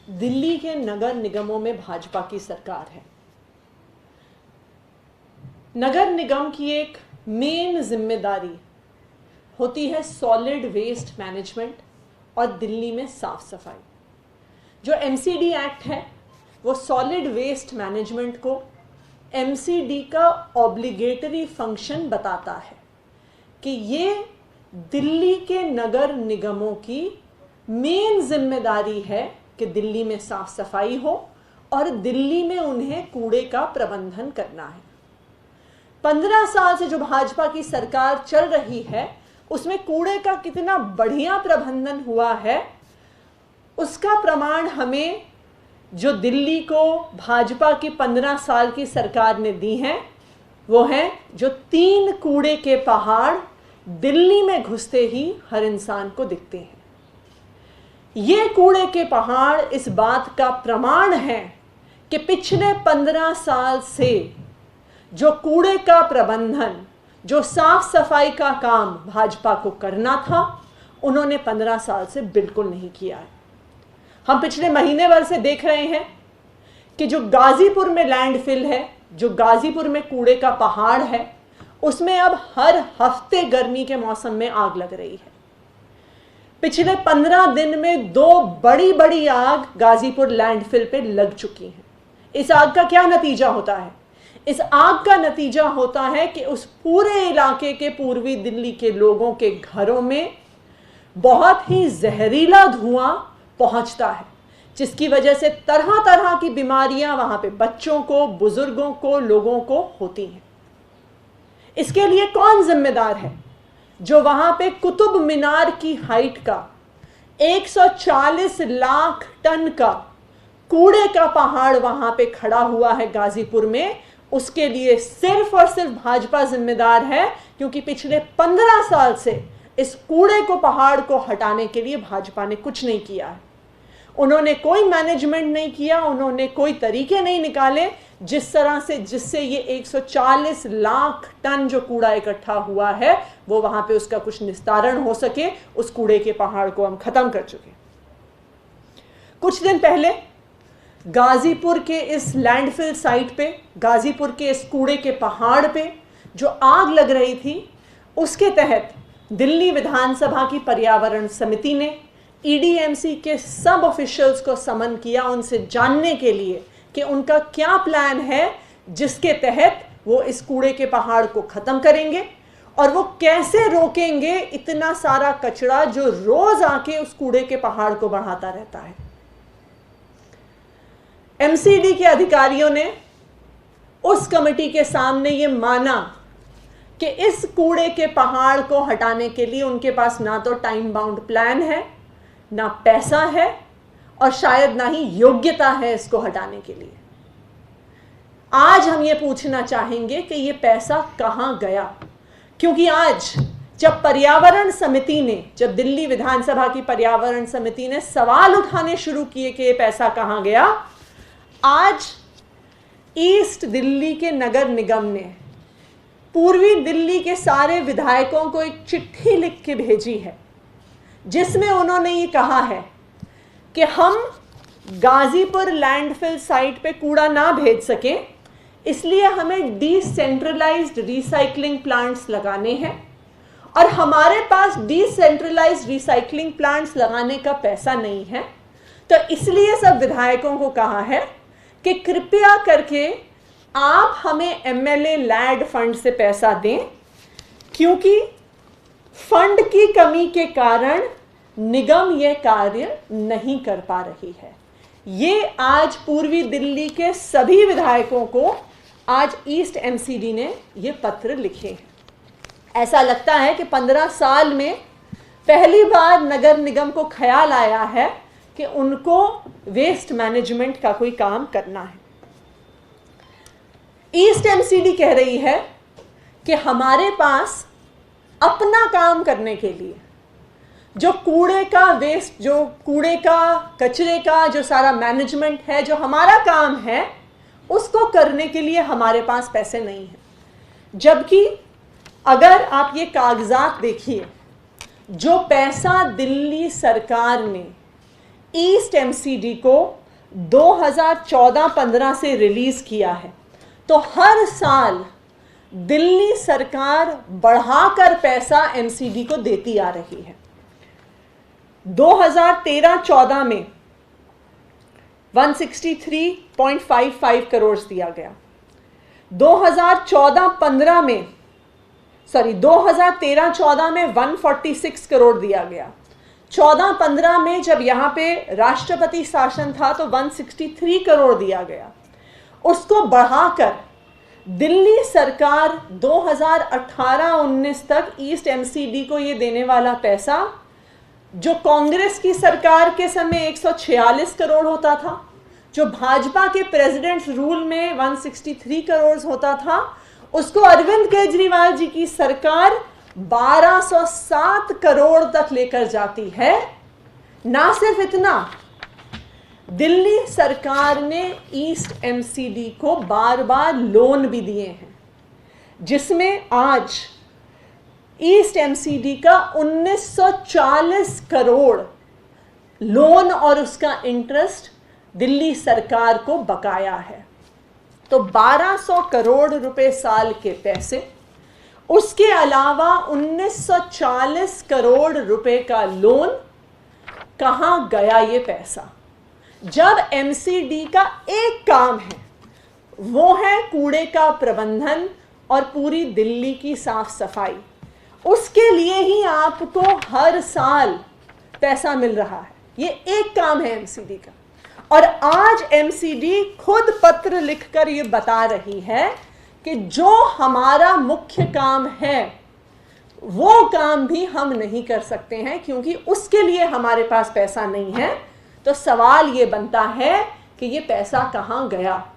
दिल्ली के नगर निगमों में भाजपा की सरकार है। नगर निगम की एक मेन जिम्मेदारी होती है सॉलिड वेस्ट मैनेजमेंट और दिल्ली में साफ सफाई। जो एमसीडी एक्ट है वो सॉलिड वेस्ट मैनेजमेंट को एमसीडी का ऑब्लिगेटरी फंक्शन बताता है कि ये दिल्ली के नगर निगमों की मेन जिम्मेदारी है कि दिल्ली में साफ सफाई हो और दिल्ली में उन्हें कूड़े का प्रबंधन करना है। 15 साल से जो भाजपा की सरकार चल रही है उसमें कूड़े का कितना बढ़िया प्रबंधन हुआ है उसका प्रमाण हमें जो दिल्ली को भाजपा की 15 साल की सरकार ने दी है वो है जो 3 कूड़े के पहाड़ दिल्ली में घुसते ही हर इंसान को दिखते हैं। ये कूड़े के पहाड़ इस बात का प्रमाण है कि पिछले 15 साल से जो कूड़े का प्रबंधन, जो साफ सफाई का काम भाजपा को करना था उन्होंने 15 साल से बिल्कुल नहीं किया है। हम पिछले महीने भर से देख रहे हैं कि जो गाजीपुर में लैंडफिल है, जो गाजीपुर में कूड़े का पहाड़ है, उसमें अब हर हफ्ते गर्मी के मौसम में आग लग रही है। पिछले 15 दिन में 2 बड़ी बड़ी आग गाजीपुर लैंडफिल पे लग चुकी हैं। इस आग का क्या नतीजा होता है? इस आग का नतीजा होता है कि उस पूरे इलाके के पूर्वी दिल्ली के लोगों के घरों में बहुत ही जहरीला धुआं पहुंचता है, जिसकी वजह से तरह तरह की बीमारियां वहां पे बच्चों को, बुजुर्गों को, लोगों को होती हैं। इसके लिए कौन जिम्मेदार है? जो वहां पे कुतुब मीनार की हाइट का 140 लाख टन का कूड़े का पहाड़ वहां पे खड़ा हुआ है गाजीपुर में, उसके लिए सिर्फ और सिर्फ भाजपा जिम्मेदार है, क्योंकि पिछले 15 साल से इस कूड़े को पहाड़ को हटाने के लिए भाजपा ने कुछ नहीं किया है। उन्होंने कोई मैनेजमेंट नहीं किया, उन्होंने कोई तरीके नहीं निकाले जिससे ये 140 लाख टन जो कूड़ा इकट्ठा हुआ है वो वहां पे उसका कुछ निस्तारण हो सके। उस कूड़े के पहाड़ को हम खत्म कर चुके। कुछ दिन पहले गाजीपुर के इस लैंडफिल साइट पे, गाजीपुर के इस कूड़े के पहाड़ पे जो आग लग रही थी, उसके तहत दिल्ली विधानसभा की पर्यावरण समिति ने ईडीएमसी के सब ऑफिशियल्स को समन किया उनसे जानने के लिए कि उनका क्या प्लान है जिसके तहत वो इस कूड़े के पहाड़ को खत्म करेंगे और वो कैसे रोकेंगे इतना सारा कचरा जो रोज आके उस कूड़े के पहाड़ को बढ़ाता रहता है। एमसीडी के अधिकारियों ने उस कमेटी के सामने ये माना कि इस कूड़े के पहाड़ को हटाने के लिए उनके पास ना तो टाइम बाउंड प्लान है, ना पैसा है और शायद ना ही योग्यता है इसको हटाने के लिए। आज हम ये पूछना चाहेंगे कि ये पैसा कहां गया, क्योंकि आज जब पर्यावरण समिति ने, जब दिल्ली विधानसभा की पर्यावरण समिति ने सवाल उठाने शुरू किए कि ये पैसा कहां गया, आज ईस्ट दिल्ली के नगर निगम ने पूर्वी दिल्ली के सारे विधायकों को एक चिट्ठी लिख के भेजी है जिसमें उन्होंने ये कहा है कि हम गाजीपुर लैंडफिल साइट पे कूड़ा ना भेज सकें, इसलिए हमें डिसेंट्रलाइज्ड रिसाइकलिंग प्लांट्स लगाने हैं और हमारे पास डिसेंट्रलाइज्ड रिसाइकलिंग प्लांट्स लगाने का पैसा नहीं है। तो इसलिए सब विधायकों को कहा है कि कृपया करके आप हमें एमएलए लैड फंड से पैसा दें, क्योंकि फंड की कमी के कारण निगम यह कार्य नहीं कर पा रही है। ये आज पूर्वी दिल्ली के सभी विधायकों को आज ईस्ट एमसीडी ने ये पत्र लिखे हैं। ऐसा लगता है कि 15 साल में पहली बार नगर निगम को ख्याल आया है कि उनको वेस्ट मैनेजमेंट का कोई काम करना है। ईस्ट एमसीडी कह रही है कि हमारे पास अपना काम करने के लिए जो कूड़े का वेस्ट, जो कूड़े का, कचरे का जो सारा मैनेजमेंट है, जो हमारा काम है, उसको करने के लिए हमारे पास पैसे नहीं हैं। जबकि अगर आप ये कागजात देखिए, जो पैसा दिल्ली सरकार ने ईस्ट एमसीडी को 2014-15 से रिलीज किया है, तो हर साल दिल्ली सरकार बढ़ाकर पैसा एमसीडी को देती आ रही है। 2013-14 में 163.55 करोड़ दिया गया। 2013-14 में 146 करोड़ दिया गया। 14-15 में जब यहाँ पे राष्ट्रपति शासन था तो 163 करोड़ दिया गया। उसको बढ़ाकर दिल्ली सरकार 2018-19 तक ईस्ट एमसीडी को ये देने वाला पैसा, जो कांग्रेस की सरकार के समय 146 करोड़ होता था, जो भाजपा के प्रेसिडेंट्स रूल में 163 करोड़ होता था, उसको अरविंद केजरीवाल जी की सरकार 1207 करोड़ तक लेकर जाती है। ना सिर्फ इतना, दिल्ली सरकार ने ईस्ट एमसीडी को बार बार लोन भी दिए हैं, जिसमें आज ईस्ट एमसीडी का 1940 करोड़ लोन और उसका इंटरेस्ट दिल्ली सरकार को बकाया है। तो 1200 करोड़ रुपए साल के पैसे, उसके अलावा 1940 करोड़ रुपए का लोन, कहां गया ये पैसा? जब एमसीडी का एक काम है, वो है कूड़े का प्रबंधन और पूरी दिल्ली की साफ सफाई, उसके लिए ही आपको हर साल पैसा मिल रहा है। ये एक काम है एमसीडी का। और आज एमसीडी खुद पत्र लिखकर ये बता रही है कि जो हमारा मुख्य काम है वो काम भी हम नहीं कर सकते हैं, क्योंकि उसके लिए हमारे पास पैसा नहीं है। तो सवाल ये बनता है कि ये पैसा कहां गया?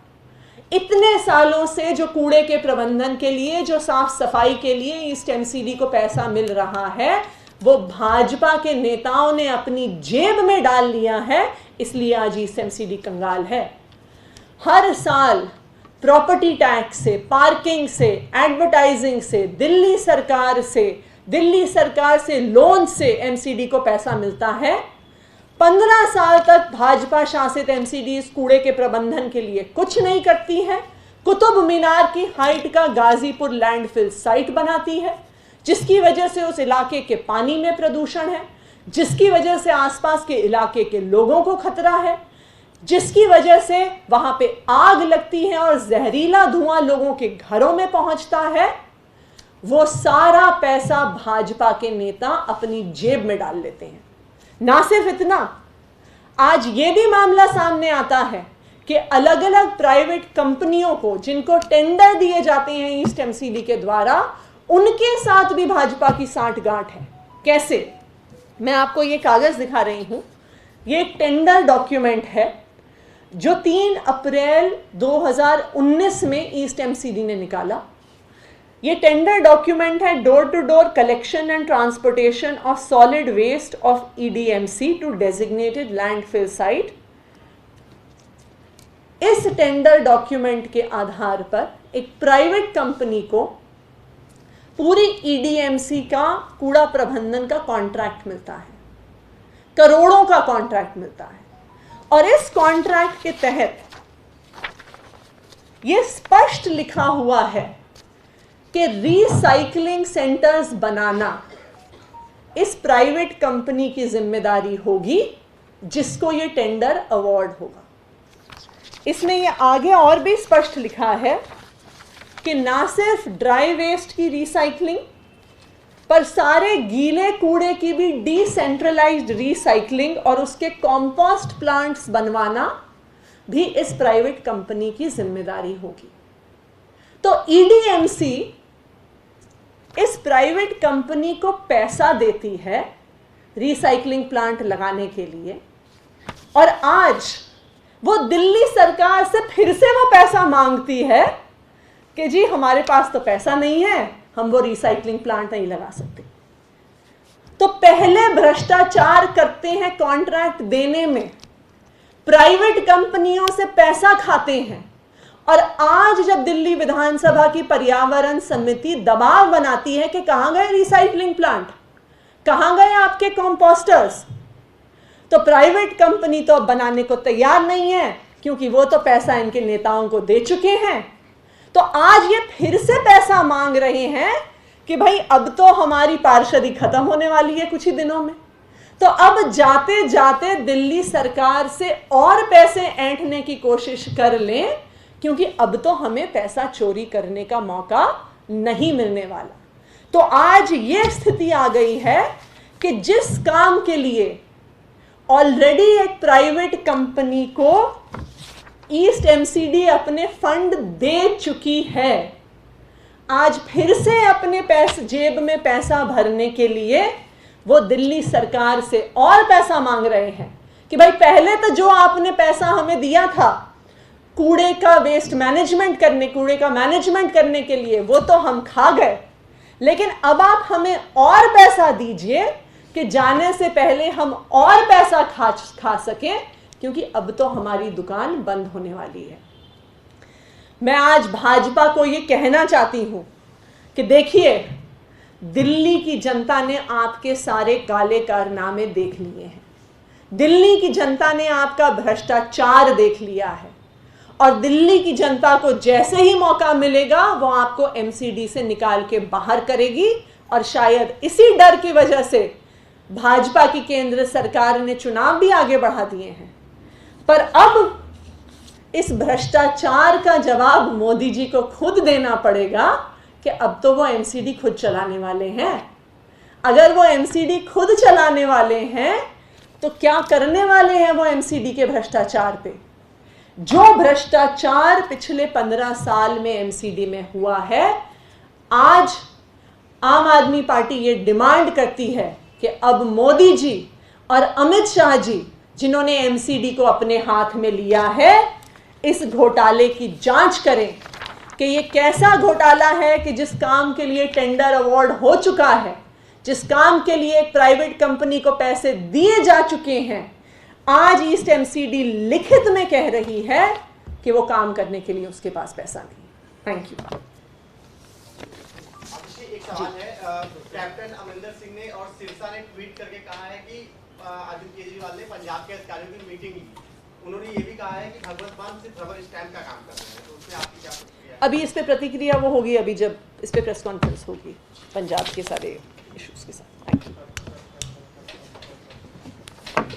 इतने सालों से जो कूड़े के प्रबंधन के लिए, जो साफ सफाई के लिए ईस्ट एमसीडी को पैसा मिल रहा है, वो भाजपा के नेताओं ने अपनी जेब में डाल लिया है, इसलिए आज ईस्ट एमसीडी कंगाल है। हर साल प्रॉपर्टी टैक्स से, पार्किंग से, एडवर्टाइजिंग से, दिल्ली सरकार से लोन से एमसीडी को पैसा मिलता है। 15 साल तक भाजपा शासित एमसीडी इस कूड़े के प्रबंधन के लिए कुछ नहीं करती है। कुतुब मीनार की हाइट का गाजीपुर लैंडफिल साइट बनाती है, जिसकी वजह से उस इलाके के पानी में प्रदूषण है, जिसकी वजह से आसपास के इलाके के लोगों को खतरा है, जिसकी वजह से वहां पे आग लगती है और जहरीला धुआं लोगों के घरों में पहुंचता है। वो सारा पैसा भाजपा के नेता अपनी जेब में डाल लेते हैं। ना सिर्फ इतना, आज ये भी मामला सामने आता है कि अलग अलग प्राइवेट कंपनियों को, जिनको टेंडर दिए जाते हैं ईस्ट एमसीडी के द्वारा, उनके साथ भी भाजपा की सांठगांठ है। कैसे? मैं आपको ये कागज दिखा रही हूं। ये एक टेंडर डॉक्यूमेंट है जो 3 अप्रैल 2019 में ईस्ट एमसीडी ने निकाला। ये टेंडर डॉक्यूमेंट है door to door collection and transportation of solid waste of EDMC to designated landfill site. इस टेंडर डॉक्यूमेंट के आधार पर एक प्राइवेट कंपनी को पूरी ईडीएमसी का कूड़ा प्रबंधन का कॉन्ट्रैक्ट मिलता है, करोड़ों का कॉन्ट्रैक्ट मिलता है। और इस कॉन्ट्रैक्ट के तहत यह स्पष्ट लिखा हुआ है कि रिसाइकलिंग सेंटर्स बनाना इस प्राइवेट कंपनी की जिम्मेदारी होगी, जिसको यह टेंडर अवार्ड होगा। इसमें यह आगे और भी स्पष्ट लिखा है कि ना सिर्फ ड्राई वेस्ट की रिसाइकलिंग, पर सारे गीले कूड़े की भी डिसेंट्रलाइज्ड रिसाइकलिंग और उसके कंपोस्ट प्लांट्स बनवाना भी इस प्राइवेट कंपनी की जिम्मेदारी होगी। तो ईडीएमसी इस प्राइवेट कंपनी को पैसा देती है रिसाइकलिंग प्लांट लगाने के लिए, और आज वो दिल्ली सरकार से फिर से वो पैसा मांगती है कि जी हमारे पास तो पैसा नहीं है, हम वो रिसाइकलिंग प्लांट नहीं लगा सकते। तो पहले भ्रष्टाचार करते हैं कॉन्ट्रैक्ट देने में, प्राइवेट कंपनियों से पैसा खाते हैं, और आज जब दिल्ली विधानसभा की पर्यावरण समिति दबाव बनाती है कि कहां गए रिसाइकलिंग प्लांट, कहां गए आपके कंपोस्टर्स, तो प्राइवेट कंपनी तो अब बनाने को तैयार नहीं है, क्योंकि वो तो पैसा इनके नेताओं को दे चुके हैं। तो आज ये फिर से पैसा मांग रहे हैं कि भाई अब तो हमारी पार्षदी खत्म होने वाली है कुछ ही दिनों में, तो अब जाते जाते दिल्ली सरकार से और पैसे ऐंठने की कोशिश कर लें, क्योंकि अब तो हमें पैसा चोरी करने का मौका नहीं मिलने वाला। तो आज ये स्थिति आ गई है कि जिस काम के लिए ऑलरेडी एक प्राइवेट कंपनी को ईस्ट एमसीडी अपने फंड दे चुकी है, आज फिर से अपने जेब में पैसा भरने के लिए वो दिल्ली सरकार से और पैसा मांग रहे हैं कि भाई पहले तो जो आपने पैसा हमें दिया था कूड़े का मैनेजमेंट करने के लिए, वो तो हम खा गए, लेकिन अब आप हमें और पैसा दीजिए कि जाने से पहले हम और पैसा खा सकें, क्योंकि अब तो हमारी दुकान बंद होने वाली है। मैं आज भाजपा को ये कहना चाहती हूं कि देखिए, दिल्ली की जनता ने आपके सारे काले कारनामे देख लिए हैं, दिल्ली की जनता ने आपका भ्रष्टाचार देख लिया है, और दिल्ली की जनता को जैसे ही मौका मिलेगा वो आपको एमसीडी से निकाल के बाहर करेगी। और शायद इसी डर की वजह से भाजपा की केंद्र सरकार ने चुनाव भी आगे बढ़ा दिए हैं। पर अब इस भ्रष्टाचार का जवाब मोदी जी को खुद देना पड़ेगा कि अब तो वो एमसीडी खुद चलाने वाले हैं। अगर वो एमसीडी खुद चलाने वाले हैं तो क्या करने वाले हैं वो एमसीडी के भ्रष्टाचार पे? जो भ्रष्टाचार पिछले 15 साल में एमसीडी में हुआ है, आज आम आदमी पार्टी ये डिमांड करती है कि अब मोदी जी और अमित शाह जी, जिन्होंने एमसीडी को अपने हाथ में लिया है, इस घोटाले की जांच करें कि ये कैसा घोटाला है कि जिस काम के लिए टेंडर अवार्ड हो चुका है, जिस काम के लिए एक प्राइवेट कंपनी को पैसे दिए जा चुके हैं, आज ईस्ट एमसीडी लिखित में कह रही है कि वो काम करने के लिए उसके पास पैसा नहीं। Thank you. एक सवाल है, कैप्टन अमरिंदर सिंह ने और सिरसा ने ट्वीट करके कहा है कि अरविंद केजरीवाल ने पंजाब के अधिकारियों की मीटिंग ली। उन्होंने ये भी कहा है कि भगवंत मान सिर्फ रबर स्टैंप का काम कर रहे हैं, तो उसमें आपकी क्या प्रतिक्रिया? अभी इस पे प्रतिक्रिया वो होगी अभी जब इस पे प्रेस कॉन्फ्रेंस होगी पंजाब के सारे इश्यूज के साथ। Thank you.